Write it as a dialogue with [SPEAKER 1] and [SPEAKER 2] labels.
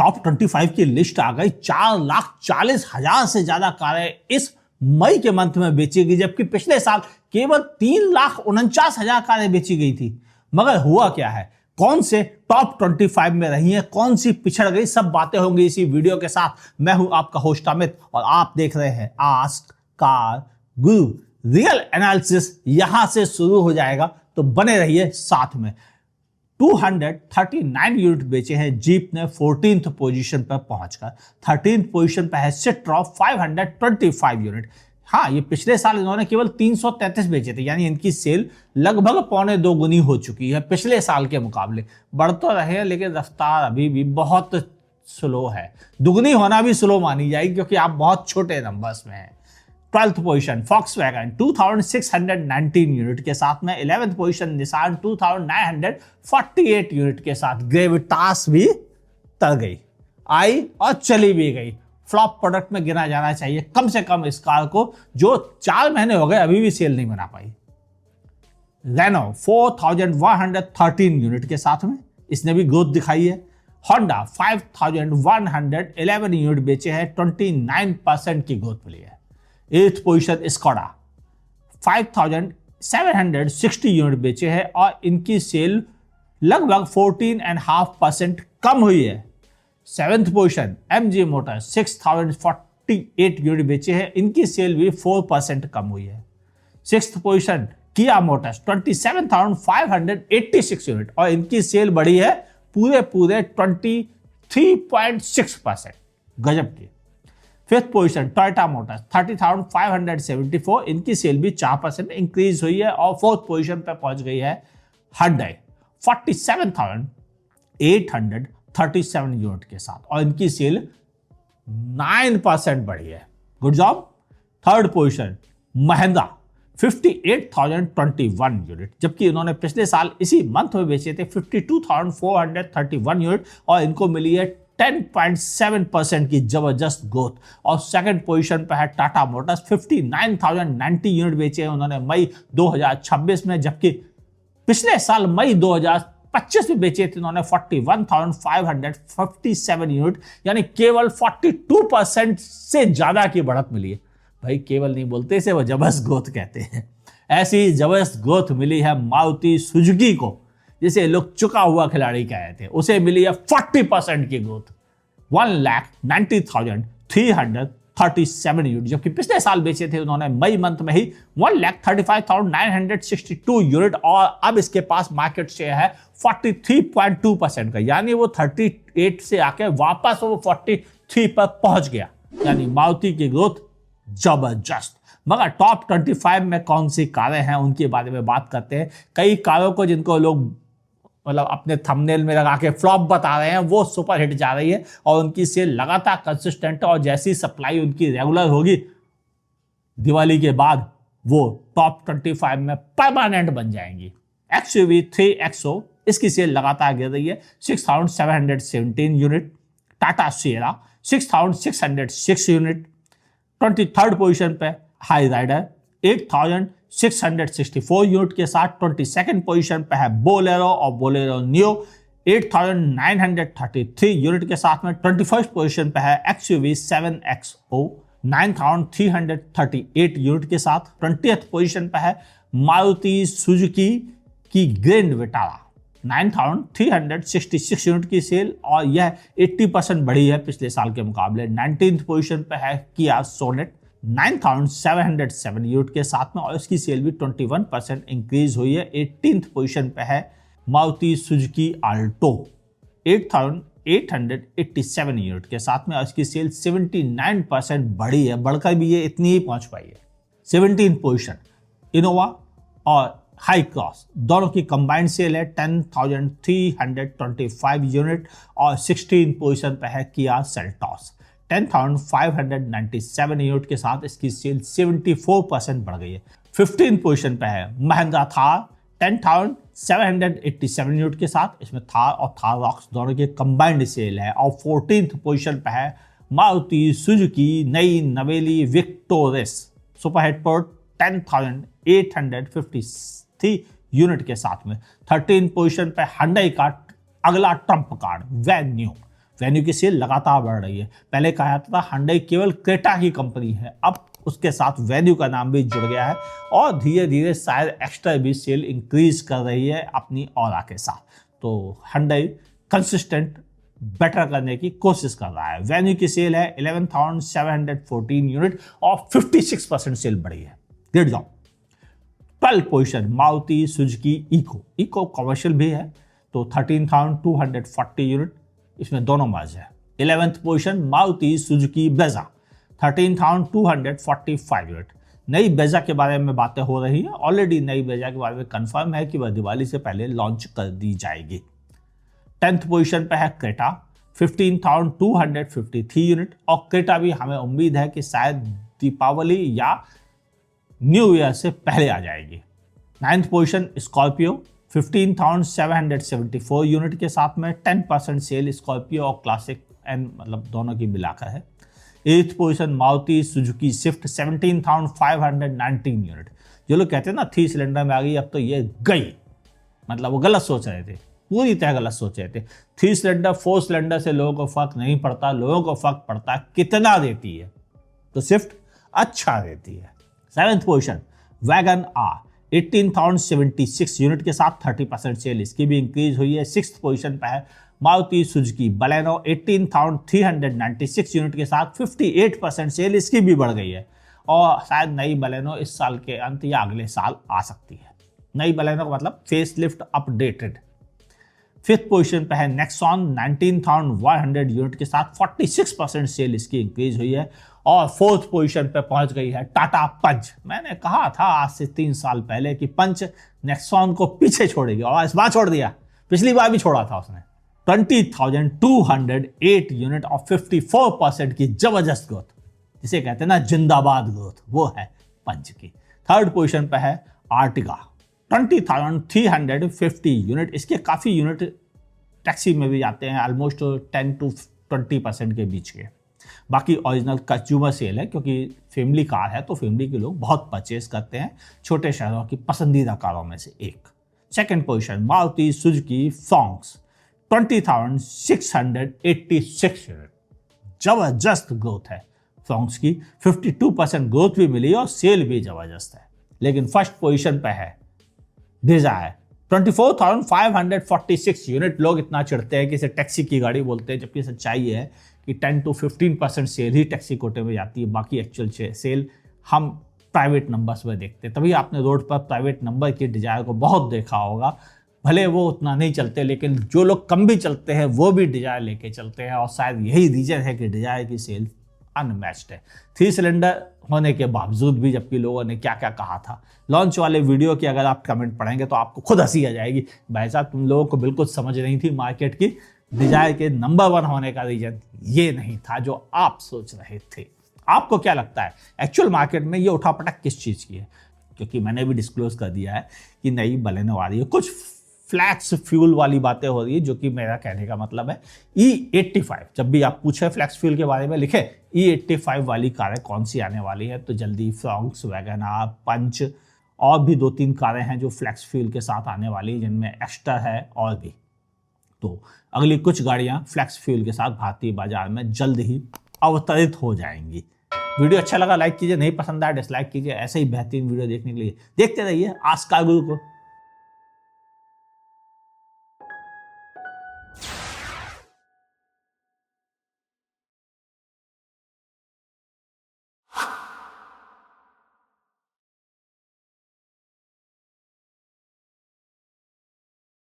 [SPEAKER 1] Top 25 की list आ गई। 4,40,000 से ज्यादा कारें इस मई के मंथ में बेची गई, जबकि पिछले साल केवल 3,49,000 कारें बेची गई थी। मगर हुआ क्या है, कौन से टॉप 25 में रही हैं, कौन सी पिछड़ गई, सब बातें होंगी इसी वीडियो के साथ। मैं हूं आपका होस्ट अमित और आप देख रहे हैं आस्क कार गुरु। रियल एनालिसिस यहां से शुरू हो जाएगा, तो बने रहिए साथ में। 239 यूनिट बेचे हैं जीप ने 14th पोजीशन पर पहुंचकर। 13th पोजीशन पर है सिट्रो 525 यूनिट। हाँ, ये पिछले साल इन्होंने केवल 333 बेचे थे, यानी इनकी सेल लगभग 1.25 गुनी हो चुकी है पिछले साल के मुकाबले। बढ़ तो रहे हैं लेकिन रफ्तार अभी भी बहुत स्लो है। दुगनी होना भी स्लो मानी जाएगी क्योंकि आप बहुत छोटे नंबर्स में हैं। 12th पोजीशन फॉक्सवैगन 2619 यूनिट के साथ में। 11th पोजीशन निसान 2948 यूनिट के साथ। ग्रेविटास भी तर गई, आई और चली भी गई। फ्लॉप प्रोडक्ट में गिना जाना चाहिए कम से कम इस कार को, जो 4 महीने हो गए अभी भी सेल नहीं बना पाई। रेनो 4113 यूनिट के साथ में, इसने भी ग्रोथ दिखाई है। होंडा 5111 यूनिट बेचे हैं, 29% की ग्रोथ मिली है। 8th पोजीशन स्कोडा 5760 यूनिट बेचे हैं और इनकी सेल लगभग 14.5% कम हुई है। 7th position MG motor 6048 unit बेचे हैं, इनकी सेल भी 4% कम हुई है। 6th पोजीशन किया मोटर्स 27,586 यूनिट और इनकी सेल बढ़ी है पूरे 23.6%, गजब की। 5th पोजीशन टोयोटा मोटर्स 30,574, इनकी सेल भी 4% इंक्रीज हुई है। और 4th पोजीशन पर पहुंच गई है Hyundai 47,837 यूनिट के साथ और इनकी सेल 9% बढ़ी है, good job. 3rd position Mahindra 58,021 unit, जबकि इन्होंने पिछले साल इसी मंथ में बेचे थे 52,431 यूनिट और इनको मिली है 10.7% की जबरदस्त ग्रोथ। और 2nd पोजीशन पर है टाटा मोटर्स 59,090 यूनिट बेचे हैं उन्होंने मई 2026 में, जबकि पिछले साल मई 2025 में बेचे थे उन्होंने 41,557 यूनिट, यानी केवल 42% से ज्यादा की बढ़त मिली है। भाई केवल नहीं बोलते इसे, वो जबरदस्त ग्रोथ कहते हैं। ऐसी जबरदस्त ग्रोथ मिली है मारुति सुजुकी को, जिसे लोग चुका हुआ खिलाड़ी कहे थे, उसे मिली है 40% की ग्रोथ, 1,90,337 यूनिट, जबकि पिछले साल बेचे थे उन्होंने मई मंथ में ही 1,35,962 यूनिट और अब इसके पास मार्केट शेयर है 43.2% का, यानी वो 38 से आके वापस वो 43 पर पहुंच गया, यानी मारुति की ग्रोथ जबरदस्त। मगर टॉप 25 में कौन सी कारें हैं उनके बारे में बात करते हैं। कई कारों को जिनको लोग मतलब अपने थंबनेल में लगा के फ्लॉप बता रहे हैं, वो सुपर हिट जा रही है और उनकी सेल लगातार कंसिस्टेंट है और जैसी सप्लाई उनकी रेगुलर होगी दिवाली के बाद वो टॉप 25 में परमानेंट बन जाएंगी। XUV 3XO, इसकी सेल लगातार गिर रही है 6,717 unit. Tata Sierra 6,606 unit. 23rd position पे हाई राइडर 8,664 यूनिट के साथ। 22nd पोजीशन पे है बोलेरो और बोलेरो नियो 8,933 यूनिट के साथ में। 21st पोजीशन पे है XUV 7XO 9,338 यूनिट के साथ। 20th पोजीशन पे है मारुति सुजुकी की ग्रैंड विटारा 9,366 यूनिट की सेल और यह 80% बढ़ी है पिछले साल के मुकाबले। 19th पोजीशन पे है किया सोनेट 9,707 यूनिट के साथ में और इसकी सेल भी 21% इंक्रीज हुई है। 18th पोजीशन पे है मारुति सुजुकी आल्टो 8,887 यूनिट के साथ में और इसकी सेल 79% बढ़ी है, बढ़कर भी ये इतनी ही पहुंच पाई है। 17th पोजीशन इनोवा और हाई क्रॉस दोनों की कंबाइंड सेल है 10,325 यूनिट और 16th पोजीशन पे है किया सेल्टॉस 10,597 यूनिट के साथ इसकी सेल 74% बढ़ गई है। 15th पोजीशन पे है महिंद्रा थार 10,787 यूनिट के साथ, इसमें थार और थार रॉक्स दोनों की कंबाइंड सेल है। और 14th पोजीशन पे है मारुति सुजुकी नई नवेली विक्टोरिस सुपर हेडपोर्ट 10,853 यूनिट के साथ में। 13th पोजीशन पे Hyundai का अगला ट्रम्प कार्ड वेन्यू वेन्यू की सेल लगातार बढ़ रही है। पहले कहा जाता था Hyundai केवल क्रेटा की कंपनी है, अब उसके साथ वेन्यू का नाम भी जुड़ गया है और धीरे धीरे शायद एक्स्ट्रा भी सेल इंक्रीज कर रही है अपनी ऑरा के साथ। तो Hyundai कंसिस्टेंट बेटर करने की कोशिश कर रहा है। वेन्यू की सेल है 11,714 यूनिट और 56% सेल बढ़ी है। Great job. 12 position Maruti Suzuki eco commercial भी है तो 13,240 यूनिट, इसमें दोनों मर्ज है। 11th position Maruti Suzuki Brezza 13,245 unit. नई ब्रेजा के बारे में बातें हो रही है, ऑलरेडी नई ब्रेजा के बारे में कंफर्म है कि वह दिवाली से पहले लॉन्च कर दी जाएगी। 10th पोजीशन पे है क्रेटा 15,253 यूनिट और क्रेटा भी हमें उम्मीद है कि शायद दीपावली या न्यू ईयर से पहले आ जाएगी। 9th पोजीशन स्कॉर्पियो 15,774 यूनिट के साथ में 10% सेल स्कॉर्पियो और क्लासिक एंड मतलब दोनों की मिलाकर है। 8th position Maruti Suzuki Swift 17,519 unit. जो लोग कहते हैं ना 3 सिलेंडर में आ गई, अब तो ये गई, मतलब वो गलत सोच रहे थे, पूरी तरह गलत सोच रहे थे। 3 सिलेंडर 4 सिलेंडर से लोगों को फर्क नहीं पड़ता, लोगों को फर्क पड़ता है कितना देती है, तो स्विफ्ट अच्छा देती है। 7th position wagon are 18,076 unit के साथ 30% सेल इसकी भी इंक्रीज हुई है। 6th पोजीशन पर है मारुति सुजुकी बलेनो 18,396 यूनिट के साथ 58% सेल इसकी भी बढ़ गई है और शायद नई बलेनो इस साल के अंत या अगले साल आ सकती है। नई बलेनो का मतलब face lift updated. 5th position पे है नेक्सॉन 19,100 यूनिट के साथ 46% सेल इसकी इंक्रीज हुई है और 4th पोजीशन पे पहुंच गई है टाटा पंच। मैंने कहा था आज से 3 साल पहले कि पंच नेक्सॉन को पीछे छोड़ेगी और इस बार छोड़ दिया, पिछली बार भी छोड़ा था उसने। 20,208 यूनिट और 54% की जबरदस्त ग्रोथ, जिसे कहते हैं ना जिंदाबाद ग्रोथ, वो है पंच की। 3rd पोजीशन पे है आर्टिगा 20,350 यूनिट। इसके काफ़ी यूनिट टैक्सी में भी जाते हैं, ऑलमोस्ट 10 to 20% के बीच के। बाकी ओरिजिनल कंज्यूमर सेल है क्योंकि फैमिली कार है तो फैमिली के लोग बहुत परचेज करते हैं, छोटे शहरों की पसंदीदा कारों में से एक। 2nd position Maruti Suzuki Fronx 20,686 unit. जबरदस्त ग्रोथ है फ्रॉन्क्स की, 52% ग्रोथ भी मिली और सेल भी जबरदस्त है। लेकिन 1st पोजीशन पे है डिजायर 24,546 यूनिट। लोग इतना चिढ़ते हैं कि इसे टैक्सी की गाड़ी बोलते हैं, जबकि सच्चाई है कि 10 to 15% सेल ही टैक्सी कोटे में जाती है, बाकी एक्चुअल सेल हम प्राइवेट नंबर्स में देखते हैं। तभी आपने रोड पर प्राइवेट नंबर की डिजायर को बहुत देखा होगा, भले वो उतना नहीं चलते लेकिन जो लोग कम भी चलते हैं वो भी डिजायर लेके चलते हैं और शायद यही रीजन है कि डिजायर की सेल अनमैच्ड है। 3 सिलेंडर होने के बावजूद भी, जबकि लोगों ने क्या क्या कहा था लॉन्च वाले वीडियो की, अगर आप कमेंट पढ़ेंगे तो आपको खुद हंसी आ जाएगी। भाई साहब तुम लोगों को बिल्कुल समझ नहीं थी मार्केट की, डिजायर के नंबर 1 होने का रीजन ये नहीं था जो आप सोच रहे थे। आपको क्या लगता है एक्चुअल मार्केट में ये उठापटक किस चीज़ की है? क्योंकि मैंने भी डिस्क्लोज कर दिया है कि नई बलेनो आ रही है, कुछ फ्लैक्स फ्यूल वाली बातें हो रही है, जो कि मेरा कहने का मतलब है E85। जब भी आप पूछे फ्लैक्स फ्यूल के बारे में लिखे E85 वाली कारें कौन सी आने वाली है, तो जल्दी फ्रॉन्क्स, वैगन आर, पंच और भी 2-3 कारें हैं जो फ्लैक्स फ्यूल के साथ आने वाली है, जिनमें एक्स्ट्रा है और भी। तो अगली कुछ गाड़ियां फ्लैक्स फ्यूल के साथ भारतीय बाजार में जल्द ही अवतरित हो जाएंगी। वीडियो अच्छा लगा लाइक कीजिए, नहीं पसंद आया डिसलाइक कीजिए। ऐसे ही बेहतरीन वीडियो देखने के लिए देखते रहिए आज का गुरु को।